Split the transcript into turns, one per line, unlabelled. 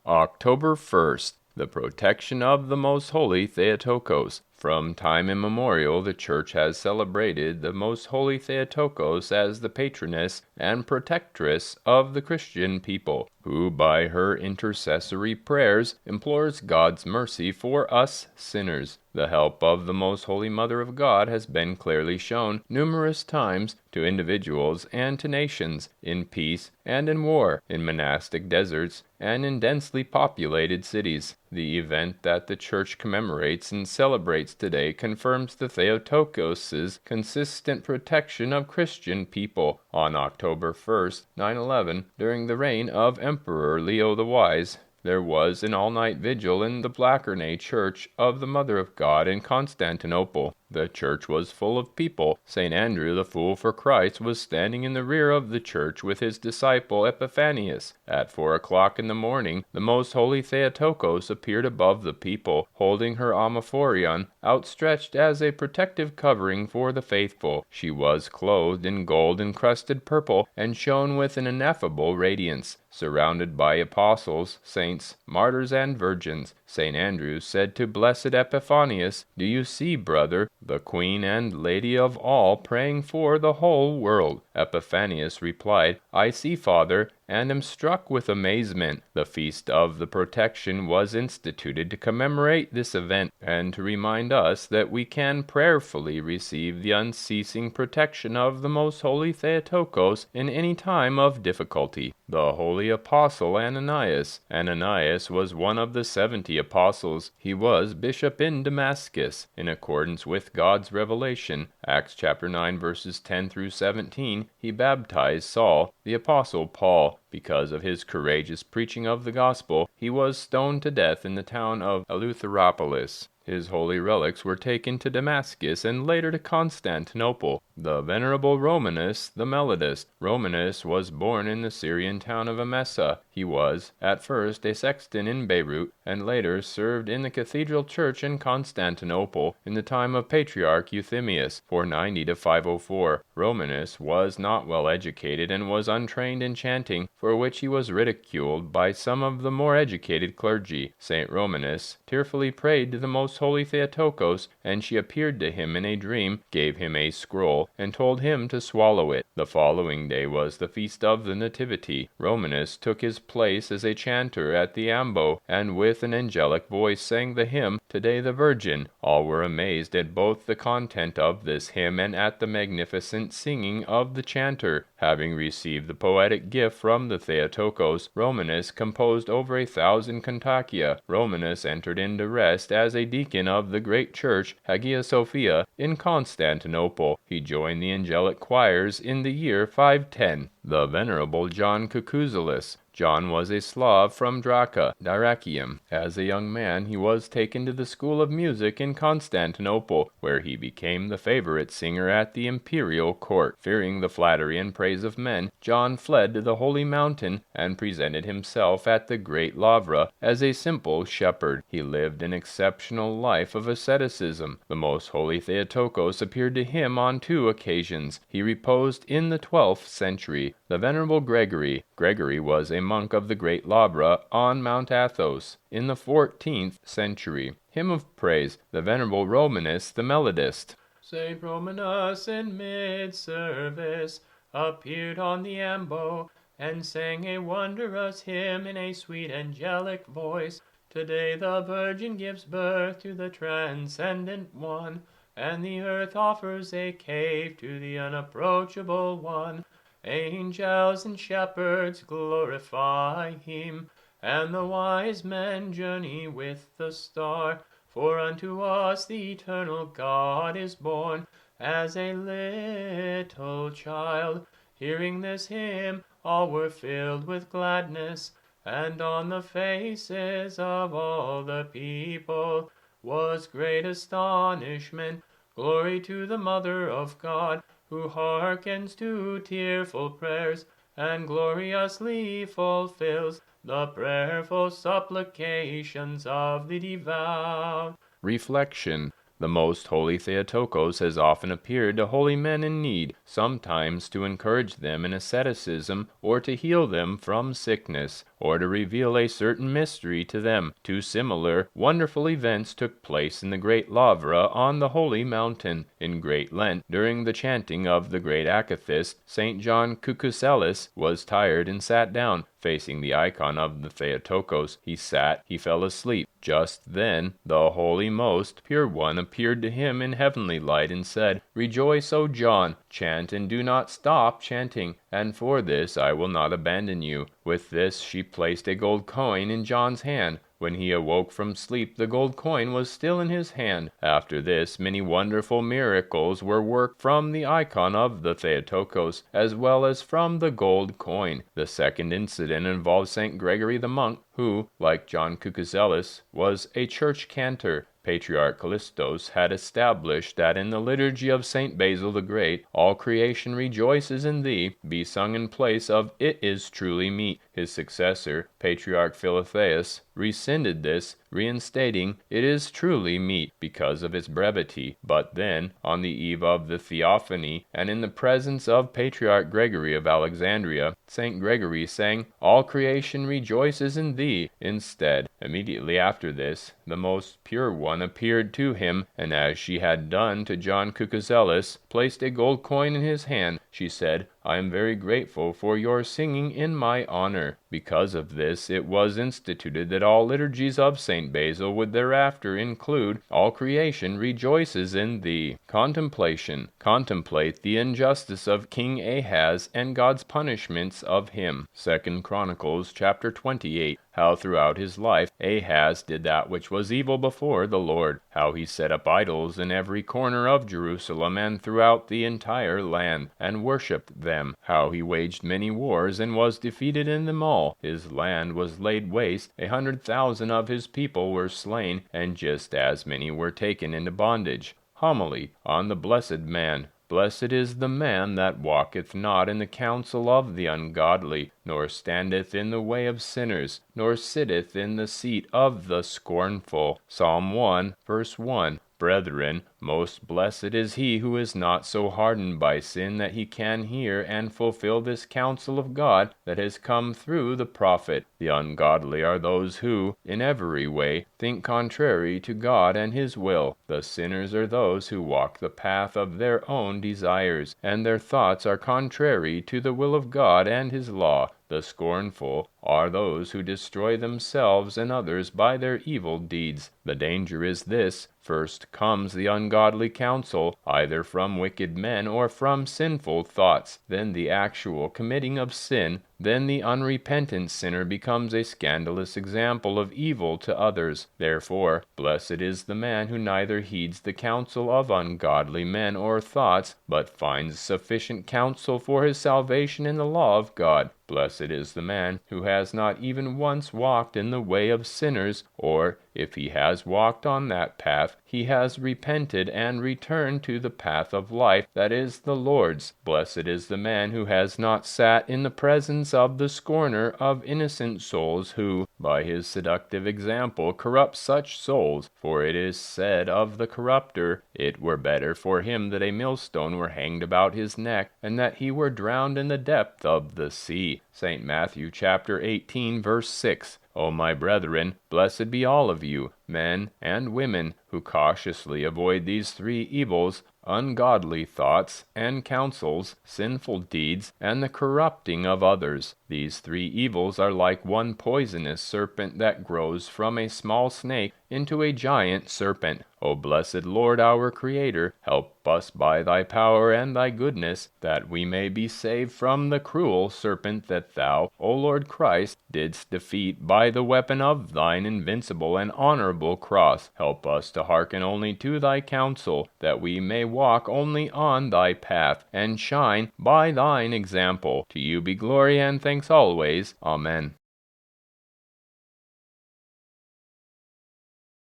October 1st, the protection of the Most Holy Theotokos. From time immemorial, the Church has celebrated the Most Holy Theotokos as the patroness and protectress of the Christian people, who by her intercessory prayers implores God's mercy for us sinners. The help of the Most Holy Mother of God has been clearly shown numerous times to individuals and to nations, in peace and in war, in monastic deserts, and in densely populated cities. The event that the Church commemorates and celebrates today confirms the Theotokos' consistent protection of Christian people. On October 1st, 911, during the reign of Emperor Leo the Wise, there was an all-night vigil in the Blachernay Church of the Mother of God in Constantinople. The church was full of people. St. Andrew the Fool for Christ was standing in the rear of the church with his disciple Epiphanius. At 4 o'clock in the morning, the Most Holy Theotokos appeared above the people, holding her amaphorion outstretched as a protective covering for the faithful. She was clothed in gold-encrusted purple and shone with an ineffable radiance. Surrounded by apostles, saints, martyrs, and virgins, St. Andrew said to Blessed Epiphanius, "Do you see, brother, the Queen and Lady of all praying for the whole world?" Epiphanius replied, "I see, Father, and am struck with amazement." The Feast of the Protection was instituted to commemorate this event, and to remind us that we can prayerfully receive the unceasing protection of the Most Holy Theotokos in any time of difficulty. The Holy Apostle Ananias. Ananias was one of the 70 apostles. He was bishop in Damascus. In accordance with God's revelation, Acts chapter 9 verses 10 through 17, he baptized Saul, the apostle Paul. Because of his courageous preaching of the gospel, he was stoned to death in the town of Eleutheropolis. His holy relics were taken to Damascus and later to Constantinople. The Venerable Romanus, the Melodist. Romanus was born in the Syrian town of Emesa. He was, at first, a sexton in Beirut, and later served in the cathedral church in Constantinople in the time of Patriarch Euthemius, 490 to 504. Romanus was not well educated and was untrained in chanting, for which he was ridiculed by some of the more educated clergy. Saint Romanus tearfully prayed to the Most Holy Theotokos, and she appeared to him in a dream, gave him a scroll, and told him to swallow it. The following day was the feast of the Nativity. Romanus took his place as a chanter at the ambo, and with an angelic voice sang the hymn, "Today the Virgin." All were amazed at both the content of this hymn and at the magnificent singing of the chanter. Having received the poetic gift from the Theotokos, Romanus composed over 1,000 cantacia. Romanus entered into rest as a deacon of the great church, Hagia Sophia, in Constantinople. He joined the angelic choirs in the year 510. The Venerable John KOUKOUZELIS. John was a Slav from Dyrrachium. As a young man, he was taken to the school of music in Constantinople, where he became the favorite singer at the imperial court. Fearing the flattery and praise of men, John fled to the holy mountain and presented himself at the great Lavra as a simple shepherd. He lived an exceptional life of asceticism. The Most Holy Theotokos appeared to him on 2 occasions. He reposed in the 12th century. The Venerable Gregory. Gregory was a monk of the great Lavra on Mount Athos in the 14th century. Hymn of Praise. The Venerable Romanus the Melodist. Saint Romanus in mid-service appeared on the ambo and sang a wondrous hymn in a sweet angelic voice. Today the Virgin gives birth to the Transcendent One, and the earth offers a cave to the Unapproachable One. Angels and shepherds glorify him, and the wise men journey with the star. For unto us the eternal God is born as a little child. Hearing this hymn, all were filled with gladness, and on the faces of all the people was great astonishment. Glory to the Mother of God, who hearkens to tearful prayers, and gloriously fulfills the prayerful supplications of the devout. Reflection. The most holy Theotokos has often appeared to holy men in need, sometimes to encourage them in asceticism, or to heal them from sickness, or to reveal a certain mystery to them. Two similar, wonderful events took place in the great Lavra on the holy mountain. In Great Lent, during the chanting of the great akathist, St. John KOUKOUZELIS was tired and sat down, facing the icon of the Theotokos. He sat, he fell asleep. Just then, the Holy Most Pure One appeared to him in heavenly light and said, "Rejoice, O John, chant and do not stop chanting, and for this I will not abandon you." With this she placed a gold coin in John's hand. When he awoke from sleep, the gold coin was still in his hand. After this, many wonderful miracles were worked from the icon of the Theotokos, as well as from the gold coin. The second incident involved St. Gregory the monk, who, like John KOUKOUZELIS, was a church cantor. Patriarch Callistos had established that in the liturgy of St. Basil the Great, "All creation rejoices in thee," be sung in place of "It is truly meet." His successor, Patriarch Philotheus, rescinded this, reinstating "It is truly meet" because of its brevity. But then, on the eve of the Theophany, and in the presence of Patriarch Gregory of Alexandria, St. Gregory sang "All creation rejoices in thee" instead. Immediately after this, the Most Pure One appeared to him, and as she had done to John KOUKOUZELIS, placed a gold coin in his hand. She said, "I am very grateful for your singing in my honor." Because of this, it was instituted that all liturgies of St. Basil would thereafter include "All creation rejoices in thee." Contemplation. Contemplate the injustice of King Ahaz and God's punishments of him. 2 Chronicles chapter 28. How throughout his life Ahaz did that which was evil before the Lord. How he set up idols in every corner of Jerusalem and throughout the entire land, and worshipped them. How he waged many wars and was defeated in them all. His land was laid waste, 100,000 of his people were slain, and just as many were taken into bondage. Homily on the blessed man. Blessed is the man that walketh not in the counsel of the ungodly, nor standeth in the way of sinners, nor sitteth in the seat of the scornful. Psalm 1, verse 1. Brethren, most blessed is he who is not so hardened by sin that he can hear and fulfill this counsel of God that has come through the prophet. The ungodly are those who, in every way, think contrary to God and his will. The sinners are those who walk the path of their own desires, and their thoughts are contrary to the will of God and his law. The scornful are those who destroy themselves and others by their evil deeds. The danger is this: first comes the ungodly counsel, either from wicked men or from sinful thoughts, then the actual committing of sin, then the unrepentant sinner becomes a scandalous example of evil to others. Therefore, blessed is the man who neither heeds the counsel of ungodly men or thoughts, but finds sufficient counsel for his salvation in the law of God. Blessed is the man who has not even once walked in the way of sinners, or, if he has walked on that path, he has repented and returned to the path of life that is the Lord's. Blessed is the man who has not sat in the presence of the scorner of innocent souls, who, by his seductive example, corrupts such souls. For it is said of the corrupter, "It were better for him that a millstone were hanged about his neck, and that he were drowned in the depth of the sea." St. Matthew chapter 18, verse 6. O my brethren, blessed be all of you, men and women, who cautiously avoid these three evils: ungodly thoughts and counsels, sinful deeds, and the corrupting of others. These three evils are like one poisonous serpent that grows from a small snake into a giant serpent. O blessed Lord, our Creator, help us by thy power and thy goodness, that we may be saved from the cruel serpent that thou, O Lord Christ, didst defeat by the weapon of thine invincible and honorable cross. Help us to hearken only to thy counsel, that we may walk only on thy path, and shine by thine example. To you be glory and thanks always. Amen.